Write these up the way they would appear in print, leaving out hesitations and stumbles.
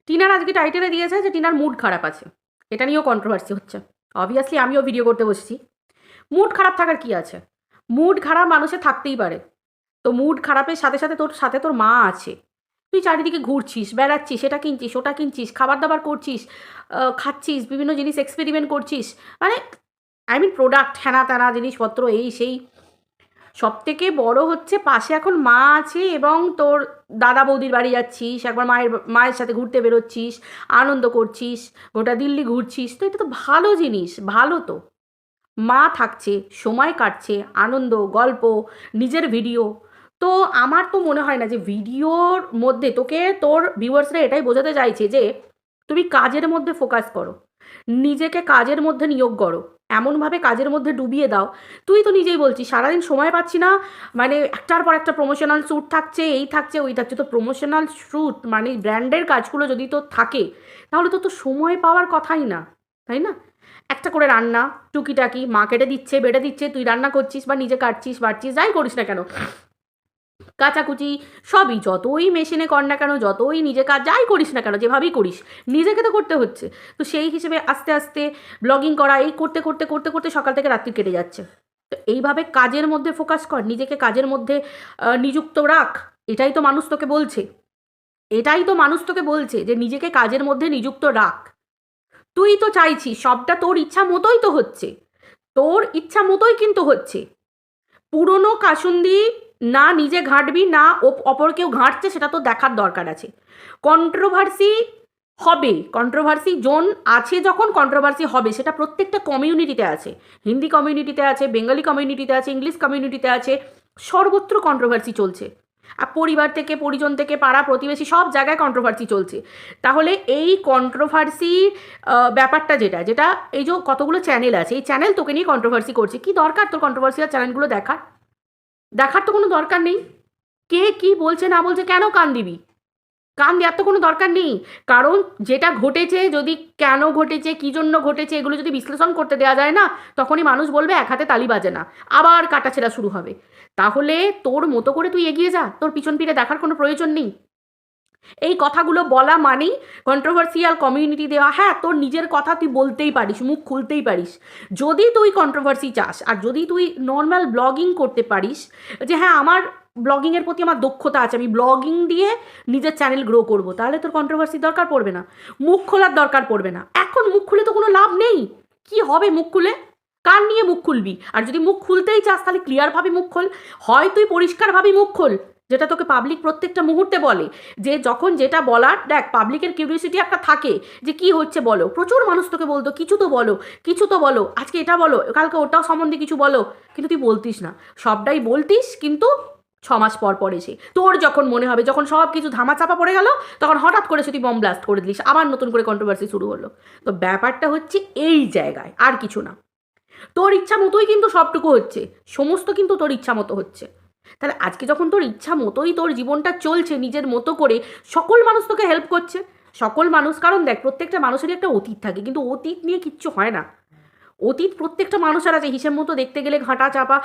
টিনার আজকে টাইটেলে দিয়েছে যে টিনার মুড খারাপ আছে, এটা নিয়েও কন্ট্রোভার্সি হচ্ছে। অবভিয়াসলি আমিও ভিডিও করতে বসেছি। মুড খারাপ থাকার কি আছে? মুড খারাপ মানুষের থাকতেই পারে। তো মুড খারাপের সাথে সাথে তোর মা আছে। তুই চারিদিকে ঘুরছিস, বেড়াচ্ছিস, এটা কিনছিস, ওটা কিনছিস, খাবার দাবার করছিস, খাচ্ছিস, বিভিন্ন জিনিস এক্সপেরিমেন্ট করছিস, মানে প্রোডাক্ট হ্যানা ত্যানা জিনিসপত্র এই সেই। সবথেকে বড় হচ্ছে পাশে এখন মা আছে এবং তোর দাদা বৌদির বাড়ি যাচ্ছিস, একবার মায়ের সাথে ঘুরতে বেরোচ্ছিস, আনন্দ করছিস, গোটা দিল্লি ঘুরছিস, তো এটা তো ভালো জিনিস, ভালো তো। মা থাকছে, সময় কাটছে, আনন্দ, গল্প, নিজের ভিডিও। তো আমার তো মনে হয় না যে ভিডিওর মধ্যে তোকে তোর ভিউয়ার্সরা এটাই বোঝাতে চাইছে যে তুমি কাজের মধ্যে ফোকাস করো, নিজেকে কাজের মধ্যে নিয়োগ করো, এমনভাবে কাজের মধ্যে ডুবিয়ে দাও। তুই তো নিজেই বলছিস সারাদিন সময় পাচ্ছি না, মানে একটার পর একটা প্রমোশনাল শ্যুট থাকছে, এই থাকছে ওই থাকছে। তো প্রমোশনাল শ্যুট মানে ব্র্যান্ডের কাজগুলো যদি তোর থাকে তাহলে তো সময় পাওয়ার কথাই না, তাই না? একটা করে রান্না টুকিটাকি মা কেটে দিচ্ছে, বেটে দিচ্ছে, তুই রান্না করছিস বা নিজে কাটছিস বাড়ছিস, যাই করিস না কেন, কাচাকুচি সবই, যতই মেশিনে কর না কেন, যতই নিজে কাজ যাই করিস না কেন, যেভাবেই করিস নিজেকে তো করতে হচ্ছে। তো সেই হিসেবে আস্তে আস্তে ব্লগিং করা এই করতে করতে করতে করতে সকাল থেকে রাত্রি কেটে যাচ্ছে। তো এইভাবে কাজের মধ্যে ফোকাস কর, নিজেকে কাজের মধ্যে নিযুক্ত রাখ। এটাই তো মানুষ তোকে বলছে, এটাই তো মানুষ তোকে বলছে যে নিজেকে কাজের মধ্যে নিযুক্ত রাখ। তুই তো চাইছিস সবটা তোর ইচ্ছা মতোই তো হচ্ছে, তোর ইচ্ছা মতোই কিন্তু হচ্ছে। পুরনো কাসুন্দি না নিজে ঘাঁটবি না অপর কেউ ঘাঁটছে, সেটা তো দেখার দরকার আছে। কন্ট্রোভার্সি হবে, কন্ট্রোভার্সি জোন আছে, যখন কন্ট্রোভার্সি হবে সেটা প্রত্যেকটা কমিউনিটিতে আছে। হিন্দি কমিউনিটিতে আছে, বেঙ্গলি কমিউনিটিতে আছে, ইংলিশ কমিউনিটিতে আছে, সর্বত্র কন্ট্রোভার্সি চলছে। আর পরিবার থেকে, পরিজন থেকে, পাড়া প্রতিবেশী সব জায়গায় কন্ট্রোভার্সি চলছে। তাহলে এই কন্ট্রোভার্সি ব্যাপারটা যেটা যেটা এই যে কতগুলো চ্যানেল আছে, এই চ্যানেল তোকে নিয়ে কন্ট্রোভার্সি করছে, কি দরকার তোর কন্ট্রোভার্সিয়াল চ্যানেলগুলো দেখার? দেখার তো কোনো দরকার নেই। কে কি বলছে না বলছে কেন কান দিবি? কান দেওয়ার তো কোনো দরকার নেই। কারণ যেটা ঘটেছে, যদি কেন ঘটেছে, কী জন্য ঘটেছে, এগুলো যদি বিশ্লেষণ করতে দেওয়া যায় না, তখনই মানুষ বলবে এক হাতে তালি বাজে না, আবার কাটাছেড়া শুরু হবে। তাহলে তোর মতো করে তুই এগিয়ে যা, তোর পিছন ফিরে দেখার কোনো প্রয়োজন নেই। এই কথাগুলো বলা মানেই কন্ট্রোভার্সিয়াল কমিউনিটি দেওয়া। হ্যাঁ, তোর নিজের কথা তুই বলতেই পারিস, মুখ খুলতেই পারিস, যদি তুই কন্ট্রোভার্সি চাস। আর যদি তুই নর্মাল ব্লগিং করতে পারিস, যে হ্যাঁ আমার ব্লগিংয়ের প্রতি আমার দক্ষতা আছে, আমি ব্লগিং দিয়ে নিজের চ্যানেল গ্রো করবো, তাহলে তোর কন্ট্রোভার্সির দরকার পড়বে না, মুখ খোলার দরকার পড়বে না। এখন মুখ খুলে তো কোনো লাভ নেই। কি হবে মুখ খুলে? কার নিয়ে মুখ খুলবি? আর যদি মুখ খুলতেই চাস তাহলে ক্লিয়ারভাবে মুখ খোল, হয় তুই পরিষ্কারভাবে মুখ খোল, যেটা তোকে পাবলিক প্রত্যেকটা মুহূর্তে বলে। যে যখন যেটা বলার, দেখ পাবলিকের কিউরিওসিটি একটা থাকে যে কি হচ্ছে বলো, প্রচুর মানুষ তোকে বলতো কিছু তো বলো, কিছু তো বলো, আজকে এটা বলো, কালকে ওটাও সম্বন্ধে কিছু বলো, কিন্তু তুই বলতিস না। সবটাই বলতিস কিন্তু 6 মাস পর পর এসে তোর যখন মনে হবে, যখন সব কিছু ধামাচাপা পড়ে গেল, তখন হঠাৎ করে তুই বম ব্লাস্ট করে দিলিস, আবার নতুন করে কন্ট্রোভার্সি শুরু হলো। তো ব্যাপারটা হচ্ছে এই জায়গায়, আর কিছু না। তোর ইচ্ছা মতোই কিন্তু সবটুকু হচ্ছে, সমস্ত কিন্তু তোর ইচ্ছা মতো হচ্ছে। তাহলে আজকে যখন তোর ইচ্ছা মতোই তোর জীবনটা চলছে নিজের মতো করে, সকল মানুষ তোকে হেল্প করছে, সকল মানুষ। কারণ দেখ প্রত্যেকটা মানুষেরই একটা অতীত থাকে, কিন্তু অতীত নিয়ে কিচ্ছু হয় না। অতীত প্রত্যেকটা মানুষের আছে, হিসেব মতো দেখতে গেলে, ঘাঁটা চাপা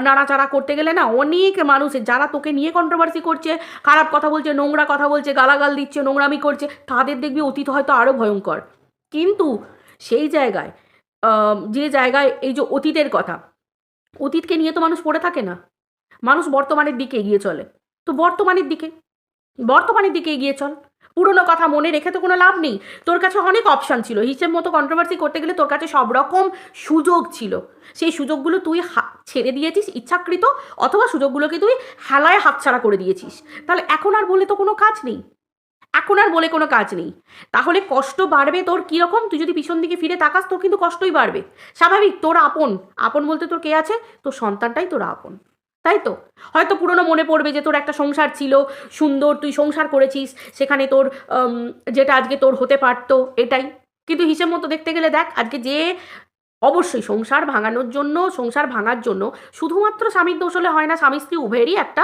নাড়াচাড়া করতে গেলে না, অনেক মানুষের যারা তোকে নিয়ে কন্ট্রোভার্সি করছে, খারাপ কথা বলছে, নোংরা কথা বলছে, গালাগাল দিচ্ছে, নোংরামি করছে, তাদের দেখবি অতীত হয়তো আরও ভয়ঙ্কর। কিন্তু সেই জায়গায় যে জায়গায় এই যে অতীতের কথা, অতীতকে নিয়ে তো মানুষ পড়ে থাকে না, মানুষ বর্তমানের দিকে এগিয়ে চলে। তো বর্তমানের দিকে এগিয়ে চল। পুরনো কথা মনে রেখে তো কোনো লাভ নেই। তোর কাছে অনেক অপশান ছিল, হিসেব মতো কন্ট্রোভার্সি করতে গেলে তোর কাছে সব রকম সুযোগ ছিল। সেই সুযোগগুলো তুই ছেড়ে দিয়েছিস ইচ্ছাকৃত, অথবা সুযোগগুলোকে তুই হেলায় হাতছাড়া করে দিয়েছিস। তাহলে এখন আর বলে তো কোনো কাজ নেই, এখন আর বলে কোনো কাজ নেই। তাহলে কষ্ট বাড়বে তোর কীরকম? তুই যদি পিছন দিকে ফিরে তাকাস তোর কিন্তু কষ্টই বাড়বে, স্বাভাবিক। তোর আপন, আপন বলতে তোর কে আছে? তোর সন্তানটাই তোর আপন, তাই তো? হয়তো পুরনো মনে পড়বে যে তোর একটা সংসার ছিল সুন্দর, তুই সংসার করেছিস, সেখানে তোর যেটা আজকে তোর হতে পারতো এটাই। কিন্তু হিসেব মতো দেখতে গেলে দেখ আজকে যে, অবশ্যই সংসার ভাঙানোর জন্য, সংসার ভাঙার জন্য শুধুমাত্র স্বামীর দোষ হলে হয় না, স্বামী স্ত্রী উভয়েরই একটা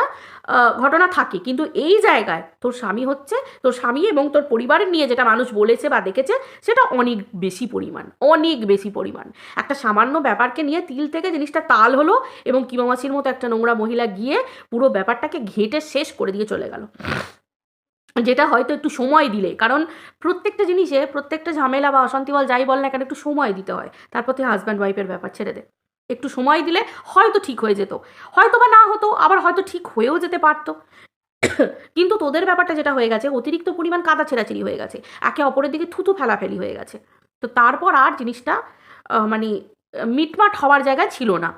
ঘটনা থাকে। কিন্তু এই জায়গায় তোর স্বামী হচ্ছে, তোর স্বামী এবং তোর পরিবারের নিয়ে যেটা মানুষ বলেছে বা দেখেছে, সেটা অনেক বেশি পরিমাণ, অনেক বেশি পরিমাণ। একটা সামান্য ব্যাপারকে নিয়ে তিল থেকে জিনিসটা তাল হলো, এবং কিমামাছির মতো একটা নোংরা মহিলা গিয়ে পুরো ব্যাপারটাকে ঘেঁটে শেষ করে দিয়ে চলে গেল। যেটা হয়তো একটু সময় দিলে, কারণ প্রত্যেকটা জিনিসে, প্রত্যেকটা ঝামেলা বা অশান্তি বল যাই বল না কেন, একটু সময় দিতে হয়। তারপর তুই হাজব্যান্ড ওয়াইফের ব্যাপার ছেড়ে দে, একটু সময় দিলে হয়তো ঠিক হয়ে যেত, হয়তো বা না হতো, আবার হয়তো ঠিক হয়েও যেতে পারতো। কিন্তু তোদের ব্যাপারটা যেটা হয়ে গেছে, অতিরিক্ত পরিমাণ কাদা ছেঁড়াছিড়ি হয়ে গেছে, একে অপরের দিকে থুতু ফেলাফেলি হয়ে গেছে। তো তারপর আর জিনিসটা মানে মিটমাট হওয়ার জায়গায় ছিল না,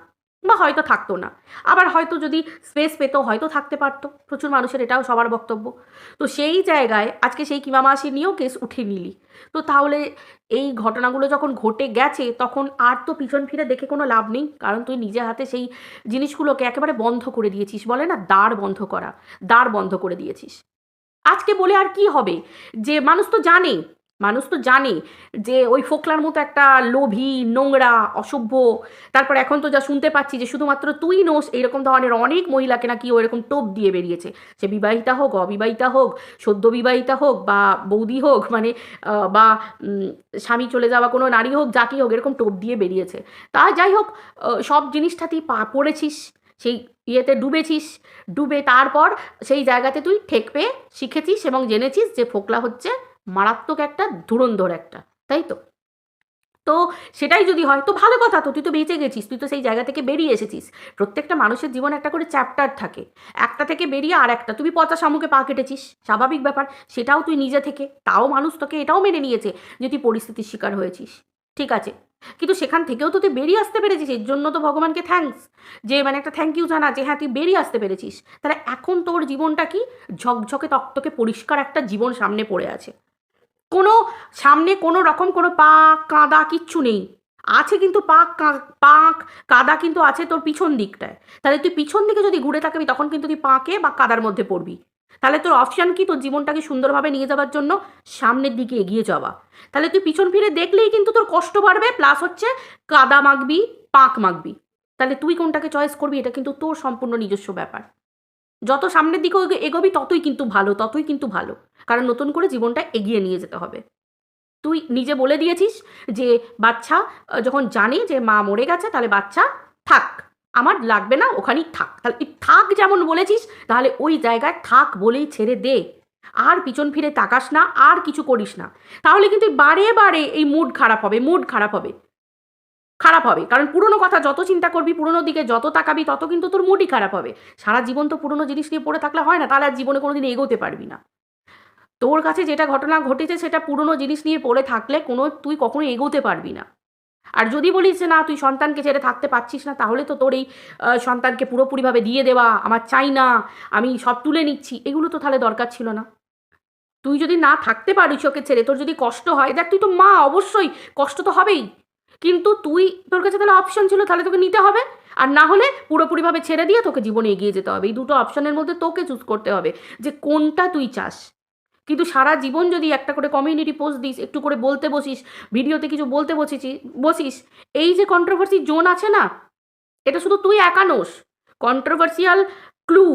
বা হয়তো থাকতো না। আবার হয়তো যদি স্পেস পেতো হয়তো থাকতে পারতো, প্রচুর মানুষের এটাও সবার বক্তব্য। তো সেই জায়গায় আজকে সেই কিমা মাসি নিয়েও কেস উঠে নিলি। তো তাহলে এই ঘটনাগুলো যখন ঘটে গেছে তখন আর তো পিছন ফিরে দেখে কোনো লাভ নেই, কারণ তুই নিজে হাতে সেই জিনিসগুলোকে একেবারে বন্ধ করে দিয়েছিস, বলে না দ্বার বন্ধ করা, দ্বার বন্ধ করে দিয়েছিস। আজকে বলে আর কি হবে, যে মানুষ তো জানে, মানুষ তো জানে যে ওই ফোকলার মতো একটা লোভী, নোংরা, অসভ্য। তারপর এখন তো যা শুনতে পাচ্ছি যে শুধুমাত্র তুই নোস, এইরকম ধরনের অনেক মহিলাকে নাকি ও এরকম টোপ দিয়ে বেরিয়েছে, সে বিবাহিতা হোক, অবিবাহিতা হোক, সদ্য বিবাহিতা হোক, বা বৌদি হোক, মানে বা স্বামী চলে যাওয়া কোনো নারী হোক, যাকেই হোক, এরকম টোপ দিয়ে বেরিয়েছে। তা যাই হোক, সব জিনিসটাতেই পড়েছিস, সেই ইয়েতে ডুবেছিস, ডুবে তারপর সেই জায়গাতে তুই ঠেক পেয়ে শিখেছিস এবং জেনেছিস যে ফোকলা হচ্ছে মারাত্মক একটা ধুরন্ধর একটা, তাই তো? তো সেটাই যদি হয় তো ভালো কথা, তো তুই তো বেঁচে গেছিস, তুই তো সেই জায়গা থেকে বেরিয়ে এসেছিস। প্রত্যেকটা মানুষের জীবনে একটা করে চ্যাপ্টার থাকে, একটা থেকে বেরিয়ে আর একটা, তুমি পচা শামুকে পা কেটেছিস, স্বাভাবিক ব্যাপার, সেটাও তুই নিজে থেকে, তাও মানুষ তোকে এটাও মেনে নিয়েছে যে তুই পরিস্থিতির শিকার হয়েছিস, ঠিক আছে। কিন্তু সেখান থেকেও তো তুই বেরিয়ে আসতে পেরেছিস, এর জন্য তো ভগবানকে থ্যাঙ্কস, যে মানে একটা থ্যাংক ইউ জানা যে হ্যাঁ তুই বেরিয়ে আসতে পেরেছিস। তাহলে এখন তোর জীবনটা কি ঝকঝকে তকতকে পরিষ্কার একটা জীবন সামনে পড়ে আছে, কোনো সামনে কোনো রকম কোনো পাক কাদা কিচ্ছু নেই। আছে কিন্তু পাক কাদা কিন্তু আছে তোর পিছন দিকটায়। তাহলে তুই পিছন দিকে যদি ঘুরে থাকবি তখন কিন্তু তুই পাঁকে বা কাদার মধ্যে পড়বি। তাহলে তোর অপশান কি, তোর জীবনটাকে সুন্দরভাবে নিয়ে যাওয়ার জন্য সামনের দিকে এগিয়ে যাওয়া। তাহলে তুই পিছন ফিরে দেখলেই কিন্তু তোর কষ্ট বাড়বে, প্লাস হচ্ছে কাদা মাখবি, পাক মাখবি। তাহলে তুই কোনটাকে চয়েস করবি, এটা কিন্তু তোর সম্পূর্ণ নিজস্ব ব্যাপার। যত সামনের দিকে এগোবি ততই কিন্তু ভালো, ততই কিন্তু ভালো, কারণ নতুন করে জীবনটা এগিয়ে নিয়ে যেতে হবে। তুই নিজে বলে দিয়েছিস যে বাচ্চা যখন জানে যে মা মরে গেছে তাহলে বাচ্চা থাক, আমার লাগবে না, ওখানেই থাক। তাহলে এই থাক যেমন বলেছিস, তাহলে ওই জায়গায় থাক বলেই ছেড়ে দে, আর পিছন ফিরে তাকাস না, আর কিছু করিস না। তাহলে কিন্তু বারে বারে এই মুড খারাপ হবে, মুড খারাপ হবে, খারাপ হবে, কারণ পুরনো কথা যত চিন্তা করবি, পুরনো দিকে যত তাকাবি, তত কিন্তু তোর মুডই খারাপ হবে। সারা জীবন তো পুরনো জিনিস নিয়ে পড়ে থাকলে হয় না, তাহলে আর জীবনে কোনোদিন এগোতে পারবি না। তোর কাছে যেটা ঘটনা ঘটেছে সেটা পুরনো জিনিস নিয়ে পড়ে থাকলে তুই কখনো এগোতে পারবি না। আর যদি বলিস যে না তুই সন্তানকে ছেড়ে থাকতে পারছিস না, তাহলে তো তোর এই সন্তানকে পুরোপুরিভাবে দিয়ে দেওয়া, আমার চাই না, আমি সব তুলে নিচ্ছি, এগুলো তো তাহলে দরকার ছিল না। তুই যদি না থাকতে পারিস ওকে ছেড়ে, তোর যদি কষ্ট হয়, দেখ তুই তো মা, অবশ্যই কষ্ট তো হবেই, কিন্তু তোর কাছে তাহলে অপশন ছিল, তাহলে তোকে নিতে হবে। আর না হলে পুরোপুরিভাবে ছেড়ে দিয়ে তোকে জীবনে এগিয়ে যেতে হবে। এই দুটো অপশনের মধ্যে তোকে চুজ করতে হবে যে কোনটা তুই চাস। কিন্তু সারা জীবন যদি একটা করে কমিউনিটি পোস্ট দিস, একটু করে বলতে বসিস, ভিডিওতে কিছু বলতে বসিস, এই যে কন্ট্রোভার্সি জোন আছে না, এটা শুধু তুই একা নোস। কন্ট্রোভার্সিয়াল ক্লু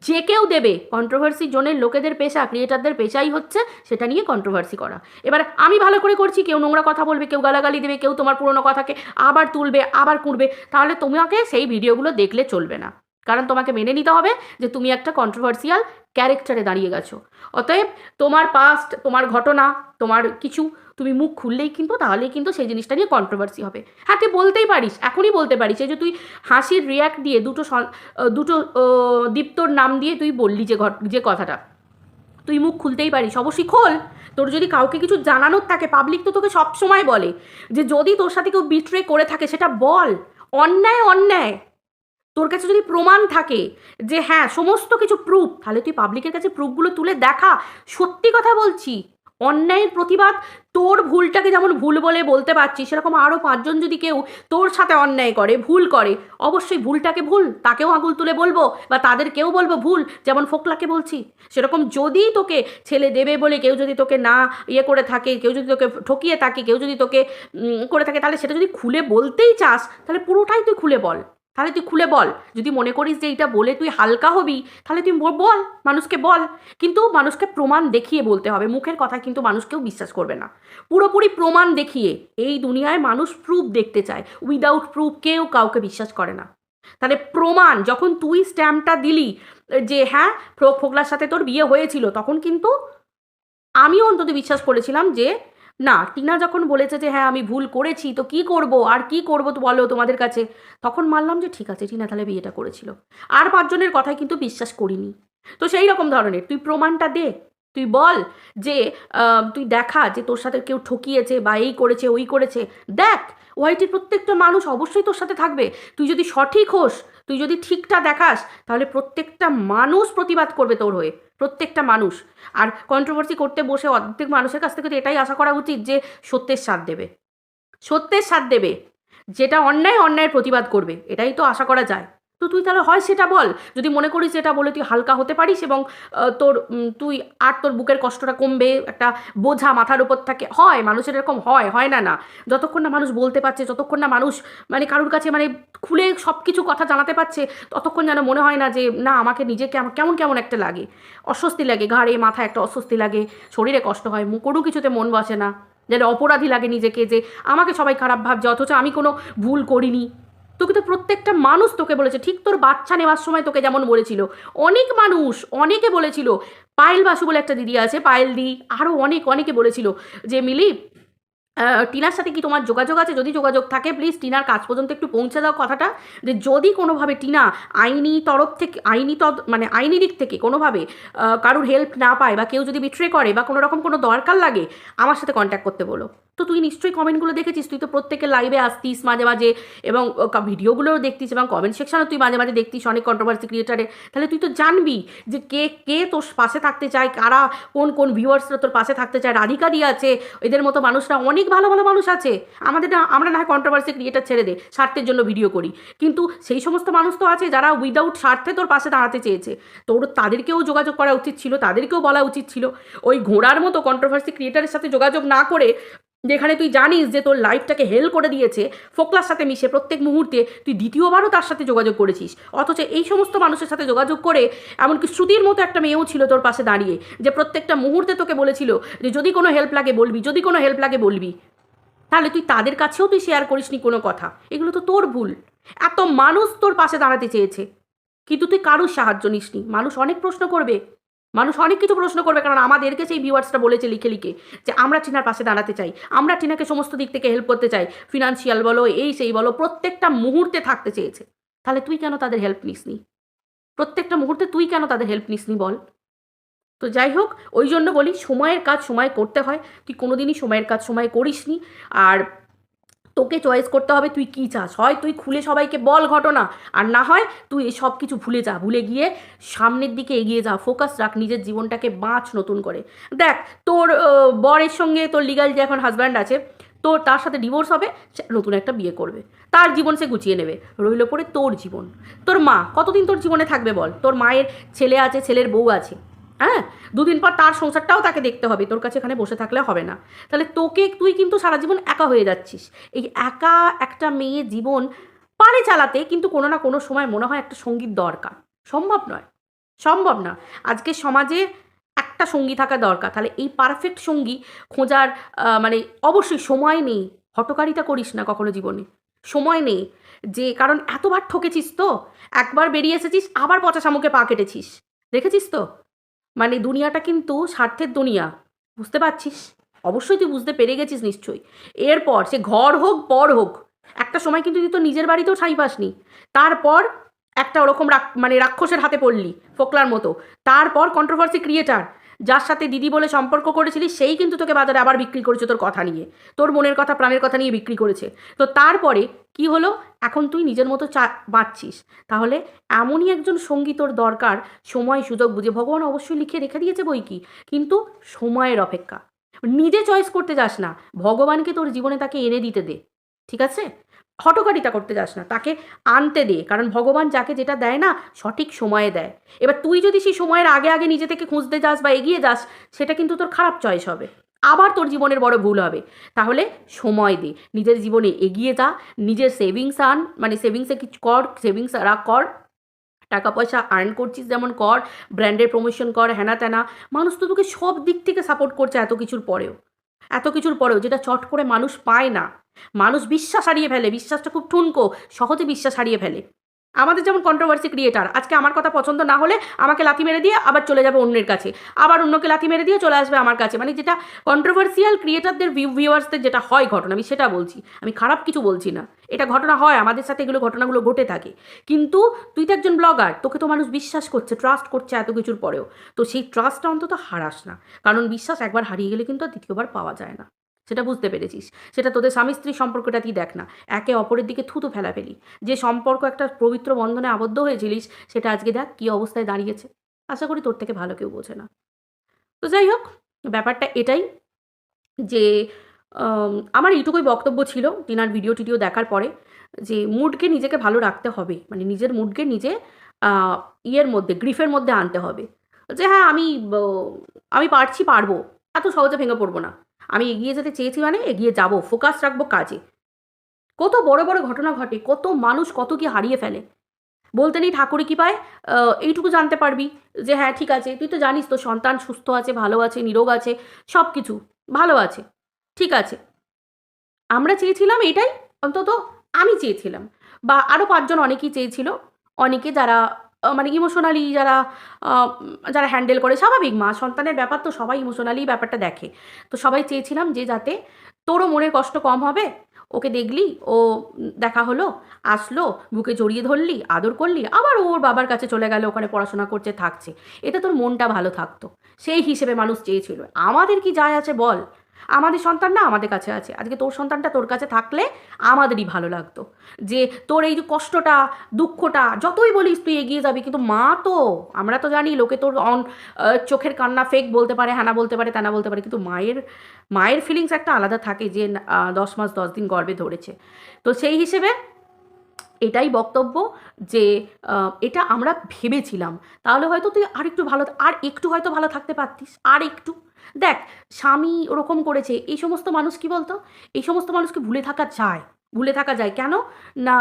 যে কেউ দেবে, কন্ট্রোভার্সি জোনের লোকেদের পেশা, ক্রিয়েটারদের পেশাই হচ্ছে সেটা নিয়ে কন্ট্রোভার্সি করা। এবার আমি ভালো করে করছি, কেউ নোংরা কথা বলবে, কেউ গালাগালি দেবে, কেউ তোমার পুরনো কথাকে আবার তুলবে, আবার কুড়বে, তাহলে তোমাকে সেই ভিডিওগুলো দেখলে চলবে না, কারণ তোমাকে মেনে নিতে হবে যে তুমি একটা কন্ট্রোভার্সিয়াল ক্যারেক্টারে দাঁড়িয়ে গেছো। অতএব তোমার পাস্ট, তোমার ঘটনা, তোমার কিছু তুমি মুখ খুললেই কিন্তু, তাহলেই কিন্তু সেই জিনিসটা নিয়ে কন্ট্রোভার্সি হবে। হ্যাঁ তুই বলতেই পারিস, এখনই বলতে পারিস, এই যে তুই হাসির রিয়াক্ট দিয়ে দুটো দীপ্তর নাম দিয়ে তুই বললি যে কথাটা, তুই মুখ খুলতেই পারিস, অবশ্যই খোল। তোর যদি কাউকে কিছু জানানোর থাকে, পাবলিক তো তোকে সবসময় বলে যে যদি তোর সাথে কেউ বিট্রে করে থাকে সেটা বল, অন্যায় অন্যায়। তোর কাছে যদি প্রমাণ থাকে যে হ্যাঁ সমস্ত কিছু প্রুফ, তাহলে তুই পাবলিকের কাছে প্রুফগুলো তুলে দেখা। সত্যি কথা বলছি, অন্যায়ের প্রতিবাদ, তোর ভুলটাকে যেমন ভুল বলে বলতে পারছিস, সেরকম আরও পাঁচজন যদি কেউ তোর সাথে অন্যায় করে, ভুল করে, অবশ্যই ভুলটাকে ভুল, তাকেও আঙুল তুলে বলবো, বা তাদেরকেও বলবো ভুল, যেমন ফোকলাকে বলছি। সেরকম যদি তোকে ছেলে দেবে বলে কেউ যদি তোকে না ইয়ে করে থাকে, কেউ যদি তোকে ঠকিয়ে থাকে, কেউ যদি তোকে করে থাকে, তাহলে সেটা যদি খুলে বলতেই চাস, তাহলে পুরোটাই তুই খুলে বল। তাহলে তুই খুলে বল। যদি মনে করিস যে এইটা বলে তুই হালকা হবি, তাহলে তুই বল, মানুষকে বল। কিন্তু মানুষকে প্রমাণ দেখিয়ে বলতে হবে, মুখের কথা কিন্তু মানুষ কেউ বিশ্বাস করবে না। পুরোপুরি প্রমাণ দেখিয়ে, এই দুনিয়ায় মানুষ প্রুফ দেখতে চায়, উইদাউট প্রুফ কেউ কাউকে বিশ্বাস করে না। তাহলে প্রমাণ, যখন তুই স্ট্যাম্পটা দিলি যে হ্যাঁ ফোকলার সাথে তোর বিয়ে হয়েছিল, তখন কিন্তু আমিও অন্তত বিশ্বাস করেছিলাম যে না, টিনা যখন বলেছে যে হ্যাঁ আমি ভুল করেছি, তো কি করব আর কি করব তো বলো তোমাদের কাছে, তখন মানলাম যে ঠিক আছে টিনা তাহলে বিয়েটা করেছিল। আর পাঁচজনের কথাই কিন্তু বিশ্বাস করিনি। তো সেই রকম ধরনের তুই প্রমাণটা দে, তুই বল যে তুই দেখা যে তোর সাথে কেউ ঠকিয়েছে বা এই করেছে ওই করেছে। দেখ, ওয়াইটির প্রত্যেকটা মানুষ অবশ্যই তোর সাথে থাকবে। তুই যদি সঠিক হোস, তুই যদি ঠিকটা দেখাস, তাহলে প্রত্যেকটা মানুষ প্রতিবাদ করবে তোর হয়ে, প্রত্যেকটা মানুষ। আর কন্ট্রোভার্সি করতে বসে অর্ধেক মানুষের কাছ থেকে তো এটাই আশা করা উচিত যে সত্যের সাথ দেবে, সত্যের সাথ দেবে, যেটা অন্যায় অন্যায়ের প্রতিবাদ করবে, এটাই তো আশা করা যায়। তো তুই তাহলে হয় সেটা বল, যদি মনে করিস যেটা বলে তুই হালকা হতে পারিস এবং তুই আর তোর বুকের কষ্টটা কমবে, একটা বোঝা মাথার উপর থাকে। হয় মানুষের এরকম হয়, হয় না না, যতক্ষণ না মানুষ বলতে পারছে, যতক্ষণ না মানুষ মানে কারোর কাছে মানে খুলে সব কিছু কথা জানাতে পারছে, ততক্ষণ যেন মনে হয় না যে না আমাকে নিজেকে আমার কেমন কেমন একটা লাগে, অস্বস্তি লাগে, ঘাড়ে মাথায় একটা অস্বস্তি লাগে, শরীরে কষ্ট হয়, কোনো কিছুতে মন বসে না, যেন অপরাধী লাগে নিজেকে, যে আমাকে সবাই খারাপ ভাবছে অথচ আমি কোনো ভুল করিনি। তোকে তো প্রত্যেকটা মানুষ তোকে বলেছে, ঠিক তোর বাচ্চা নেওয়ার সময় তোকে যেমন বলেছিল, অনেক মানুষ অনেকে বলেছিল। পায়েল বাসু বলে একটা দিদি আছে, পায়েল দি, আরও অনেকে বলেছিল যে মিলি টিনার সাথে কি তোমার যোগাযোগ আছে, যদি যোগাযোগ থাকে প্লিজ টিনার কাছ পর্যন্ত একটু পৌঁছে দাও কথাটা, যে যদি কোনোভাবে টিনা আইনি তরফ থেকে মানে আইনি দিক থেকে কোনোভাবে কারোর হেল্প না পায় বা কেউ যদি বিট্রে করে বা কোনো রকম কোনো দরকার লাগে, আমার সাথে কন্ট্যাক্ট করতে বলো। তো তুই নিশ্চয়ই কমেন্টগুলো দেখেছিস, তুই তো প্রত্যেকের লাইভে আসতিস মাঝে মাঝে এবং ভিডিওগুলোও দেখতিস এবং কমেন্ট সেকশানও তুই মাঝে মাঝে দেখতিস অনেক কন্ট্রোভার্সি ক্রিয়েটারে। তাহলে তুই তো জানবি যে কে কে তোর পাশে থাকতে চায়, কারা কোন ভিউয়ার্সরা তোর পাশে থাকতে চায়। রাধিকা দি আছে, এদের মতো মানুষরা অনেক ভালো ভালো মানুষ আছে। আমরা না হয় কন্ট্রোভার্সি ক্রিয়েটার ছেড়ে দে, স্বার্থের জন্য ভিডিও করি, কিন্তু সেই সমস্ত মানুষ তো আছে যারা উইদাউট স্বার্থে তোর পাশে দাঁড়াতে চেয়েছে। তোর তাদেরকেও যোগাযোগ করা উচিত ছিল, তাদেরকেও বলা উচিত ছিল। ওই ঘোড়ার মতো কন্ট্রোভার্সি ক্রিয়েটারের সাথে যোগাযোগ না করে, যেখানে তুই জানিস যে তোর লাইফটাকে হেল করে দিয়েছে ফোকলার সাথে মিশে প্রত্যেক মুহূর্তে, তুই দ্বিতীয়বারও তার সাথে যোগাযোগ করেছিস। অথচ এই সমস্ত মানুষের সাথে যোগাযোগ করে, এমনকি শ্রুতির মতো একটা মেয়েও ছিল তোর পাশে দাঁড়িয়ে, যে প্রত্যেকটা মুহূর্তে তোকে বলেছিল যে যদি কোনো হেল্প লাগে বলবি, যদি কোনো হেল্প লাগে বলবি। তাহলে তুই তাদের কাছেও তুই শেয়ার করিসনি কোনো কথা, এগুলো তো তোর ভুল। এত মানুষ তোর পাশে দাঁড়াতে চেয়েছে, কিন্তু তুই কারোর সাহায্য নিসনি। মানুষ অনেক প্রশ্ন করবে, মানুষ অনেক কিছু প্রশ্ন করবে, কারণ আমাদেরকে সেই ভিউয়ার্সরা বলেছে লিখে লিখে যে আমরা টিনার পাশে দাঁড়াতে চাই, আমরা টিনাকে সমস্ত দিক থেকে হেল্প করতে চাই, ফিনান্সিয়াল বলো এই সেই বলো, প্রত্যেকটা মুহূর্তে থাকতে চেয়েছে। তাহলে তুই কেন তাদের হেল্প নিসনি? প্রত্যেকটা মুহূর্তে তুই কেন তাদের হেল্প নিসনি বল? তো যাই হোক, ওই জন্য বলি সময়ের কাজ সময় করতে হয়। তুই কোনোদিনই সময়ের কাজ সময় করিসনি। আর তোকে চয়েস করতে হবে তুই কী চাস। হয় তুই খুলে সবাইকে বল ঘটনা, আর না হয় তুই এই সব কিছু ভুলে যা, ভুলে গিয়ে সামনের দিকে এগিয়ে যা, ফোকাস রাখ, নিজের জীবনটাকে বাঁচ নতুন করে। দেখ, তোর বরের সঙ্গে তোর লিগাল যে এখন হাজব্যান্ড আছে, তোর তার সাথে ডিভোর্স হবে, সে নতুন একটা বিয়ে করবে, তার জীবন সে গুছিয়ে নেবে, রইল পড়ে তোর জীবন। তোর মা কতদিন তোর জীবনে থাকবে বল? তোর মায়ের ছেলে আছে, ছেলের বউ আছে, হ্যাঁ, দুদিন পর তার সংসারটাও তাকে দেখতে হবে, তোর কাছে এখানে বসে থাকলে হবে না। তাহলে তুই কিন্তু সারা জীবন একা হয়ে যাচ্ছিস। এই একা একটা মেয়ে জীবন পারে চালাতে, কিন্তু কোনো না কোনো সময় মনে হয় একটা সঙ্গীর দরকার। সম্ভব নয়, সম্ভব না। আজকে সমাজে একটা সঙ্গী থাকা দরকার। তাহলে এই পারফেক্ট সঙ্গী খোঁজার মানে অবশ্যই সময় নেই। হঠকারিতা করিস না কখনো জীবনে, সময় নেই। যে কারণ এতবার ঠকেছিস তো, একবার বেরিয়ে এসেছিস আবার পচা শামুকে পা কেটেছিস, দেখেছিস তো। মানে দুনিয়াটা কিন্তু স্বার্থের দুনিয়া, বুঝতে পারছিস? অবশ্যই তুই বুঝতে পেরে গেছিস নিশ্চয়ই। এরপর সে ঘর হোক পর হোক, একটা সময় কিন্তু তুই তো নিজের বাড়িতেও ঠাঁই পাসনি। তারপর একটা ওরকম মানে রাক্ষসের হাতে পড়লি ফোকলার মতো। তারপর কন্ট্রোভার্সি ক্রিয়েটার, যার সাথে দিদি বলে সম্পর্ক করেছিলি, সেই কিন্তু তোকে বাজারে আবার বিক্রি করেছে তোর কথা নিয়ে, তোর মনের কথা প্রাণের কথা নিয়ে বিক্রি করেছে। তো তারপরে কি হলো? এখন তুই নিজের মতো বাঁচছিস। তাহলে এমনই একজন সঙ্গী তোর দরকার, সময় সুযোগ বুঝে। ভগবান অবশ্যই লিখে রেখে দিয়েছে বই কি, কিন্তু সময়ের অপেক্ষা। নিজে চয়েস করতে যাস না, ভগবানকে তোর জীবনে তাকে এনে দিতে দে, ঠিক আছে? হঠকারিতা করতে যাস না, তাকে আনতে দে, কারণ ভগবান যাকে যেটা দেয় না সঠিক সময়ে দেয়। এবার তুই যদি সেই সময়ের আগে আগে নিজে থেকে খুঁজতে যাস বা এগিয়ে যাস, সেটা কিন্তু তোর খারাপ চয়েস হবে, আবার তোর জীবনের বড় ভুল হবে। তাহলে সময় দে, নিজের জীবনে এগিয়ে যা, নিজের সেভিংস আন, মানে সেভিংসে কিছু কর, সেভিংস কর, টাকা পয়সা আর্ন করছিস যেমন কর, ব্র্যান্ডের প্রমোশন কর, হ্যানা ত্যানা। মানুষ তো তোকে সব দিক থেকে সাপোর্ট করছে এত কিছুর পরেও, এত কিছুর পরেও, যেটা চট করে মানুষ পায় না। মানুষ বিশ্বাস হারিয়ে ফেলে, বিশ্বাসটা খুব ঠুনকো, সহজে বিশ্বাস হারিয়ে ফেলে। আমাদের যেমন কন্ট্রোভার্সি ক্রিয়েটার, আজকে আমার কথা পছন্দ না হলে আমাকে লাথি মেরে দিয়ে আবার চলে যাবে অন্যের কাছে, আবার অন্যকে লাথি মেরে দিয়ে চলে আসবে আমার কাছে। মানে যেটা কন্ট্রোভার্সিয়াল ক্রিয়েটারদের ভিউয়ার্সদের যেটা হয় ঘটনা, আমি সেটা বলছি, আমি খারাপ কিছু বলছি না। এটা ঘটনা হয়, আমাদের সাথে এগুলো ঘটনাগুলো ঘটে থাকে। কিন্তু তুই তো একজন ব্লগার, তোকে তো মানুষ বিশ্বাস করছে, ট্রাস্ট করছে এত কিছুর পরেও। তো সেই ট্রাস্টটা অন্তত হারাস না, কারণ বিশ্বাস একবার হারিয়ে গেলে কিন্তু আর দ্বিতীয়বার পাওয়া যায় না। সেটা বুঝতে পেরেছিস? সেটা তোদের স্বামী স্ত্রীর সম্পর্কটা তুই দেখ না, একে অপরের দিকে থুতু ফেলাফেলি, যে সম্পর্ক একটা পবিত্র বন্ধনে আবদ্ধ হয়েছিলিস, সেটা আজকে দেখ কী অবস্থায় দাঁড়িয়েছে। আশা করি তোর থেকে ভালো কেউ বোঝে না। তো যাই হোক, ব্যাপারটা এটাই যে আমার এইটুকুই বক্তব্য ছিল টিনার ভিডিও টিডিও দেখার পরে, যে মুডকে নিজেকে ভালো রাখতে হবে, মানে নিজের মুডকে নিজে ইয়ের মধ্যে, গ্রিফের মধ্যে আনতে হবে, যে হ্যাঁ আমি পারছি, পারবো, এত সহজে ভেঙে পড়বো না। আমি এগিয়ে যেতে চেয়েছি মানে এগিয়ে যাব, ফোকাস রাখবো কাজে। কত বড় বড় ঘটনা ঘটে, কত মানুষ কত কি হারিয়ে ফেলে, বলতে নেই ঠাকুরই কি পায়। এইটুকু জানতে পারবি যে হ্যাঁ ঠিক আছে, তুই তো জানিস তোর সন্তান সুস্থ আছে, ভালো আছে, নিরোগ আছে, সব কিছু ভালো আছে, ঠিক আছে। আমরা চেয়েছিলাম এটাই, অন্তত আমি চেয়েছিলাম, বা আরও 5 জন অনেকেই চেয়েছিল, অনেকে যারা মানে ইমোশনালি যারা হ্যান্ডেল করে, স্বাভাবিক মা সন্তানের ব্যাপার তো, সবাই ইমোশনালি ব্যাপারটা দেখে। তো সবাই চেয়েছিলাম যে যাতে তোরও মনের কষ্ট কম হবে, ওকে দেখলি, ও দেখা হলো, আসলো, বুকে জড়িয়ে ধরলি, আদর করলি, আবার ওর বাবার কাছে চলে গেল, ওখানে পড়াশোনা করছে, থাকছে, এতে তোর মনটা ভালো থাকতো, সেই হিসেবে মানুষ চেয়েছিল। আমাদের কি যায় আছে বল, আমাদের সন্তান না আমাদের কাছে আছে, আজকে তোর সন্তানটা তোর কাছে থাকলে আমাদেরই ভালো লাগতো, যে তোর এই যে কষ্টটা, দুঃখটা, যতই বলিস তুই এগিয়ে যাবি, কিন্তু মা তো, আমরা তো জানি লোকে তোর চোখের কান্না ফেক বলতে পারে, হ্যানা বলতে পারে, ত্যানা বলতে পারে, কিন্তু মায়ের মায়ের ফিলিংস একটা আলাদা থাকে, যে 10 মাস 10 দিন গর্ভে ধরেছে। তো সেই হিসেবে এটাই বক্তব্য, যে এটা আমরা ভেবেছিলাম, তাহলে হয়তো তুই আরেকটু ভালো, আর একটু হয়তো ভালো থাকতে পারতিস, আর একটু। দেখ, স্বামী ওরকম করেছে, এই সমস্ত মানুষ কি বলতো, এই সমস্ত মানুষকে ভুলে থাকা যায়, ভুলে থাকা যায় কেন না,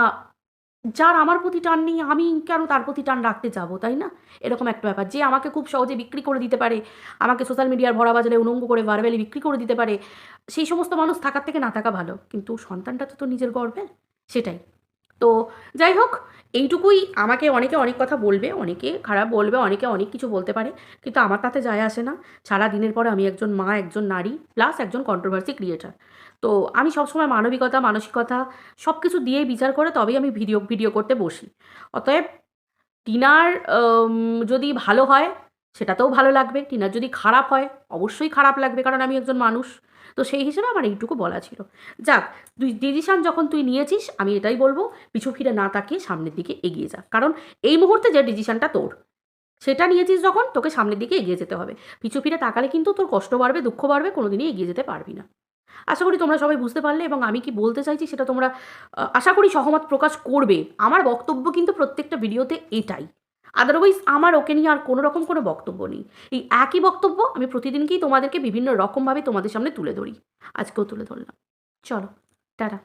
যার আমার প্রতি টান নেই আমি কেন তার প্রতি টান রাখতে যাব, তাই না? এরকম একটা ব্যাপার, যে আমাকে খুব সহজে বিক্রি করে দিতে পারে, আমাকে সোশ্যাল মিডিয়ার ভরা বাজারে উলঙ্গ করে ভার্বালি বিক্রি করে দিতে পারে, সেই সমস্ত মানুষ থাকার থেকে না থাকা ভালো। কিন্তু সন্তানটা তো তোর নিজের গর্বে, সেটাই। তো যাই হোক, এইটুকুই। আমাকে অনেকে অনেক কথা বলবে, অনেকে খারাপ বলবে, অনেকে অনেক কিছু বলতে পারে, কিন্তু আমার তাতে যায় আসে না। সারা দিনের পরে আমি একজন মা, একজন নারী, প্লাস একজন কন্ট্রোভার্সি ক্রিয়েটার। তো আমি সবসময় মানবিকতা, মানসিকতা সব কিছু দিয়েই বিচার করে তবেই আমি ভিডিও করতে বসি। অতএব টিনার যদি ভালো হয় সেটাতেও ভালো লাগবে, টিনার যদি খারাপ হয় অবশ্যই খারাপ লাগবে, কারণ আমি একজন মানুষ। তো সেই হিসেবে আমার এইটুকু বলা ছিল। যাক, তুই ডিসিশন যখন তুই নিয়েছিস, আমি এটাই বলবো, পিছু ফিরে না তাকিয়ে সামনের দিকে এগিয়ে যা, কারণ এই মুহূর্তে যে ডিসিশনটা তোর, সেটা নিয়েছিস যখন, তোকে সামনের দিকে এগিয়ে যেতে হবে। পিছু ফিরে তাকালে কিন্তু তোর কষ্ট বাড়বে, দুঃখ বাড়বে, কোনোদিনই এগিয়ে যেতে পারবি না। আশা করি তোমরা সবাই বুঝতে পারলে, এবং আমি কি বলতে চাইছি সেটা তোমরা আশা করি সহমত প্রকাশ করবে। আমার বক্তব্য কিন্তু প্রত্যেকটা ভিডিওতে এটাই, আদারওয়াইজ আমার ওকে নিয়ে আর কোনো রকম কোনো বক্তব্য নেই। এই একই বক্তব্য আমি প্রতিদিনকেই তোমাদেরকে বিভিন্ন রকমভাবে তোমাদের সামনে তুলে ধরি, আজকেও তুলে ধরলাম। চলো, টাটা।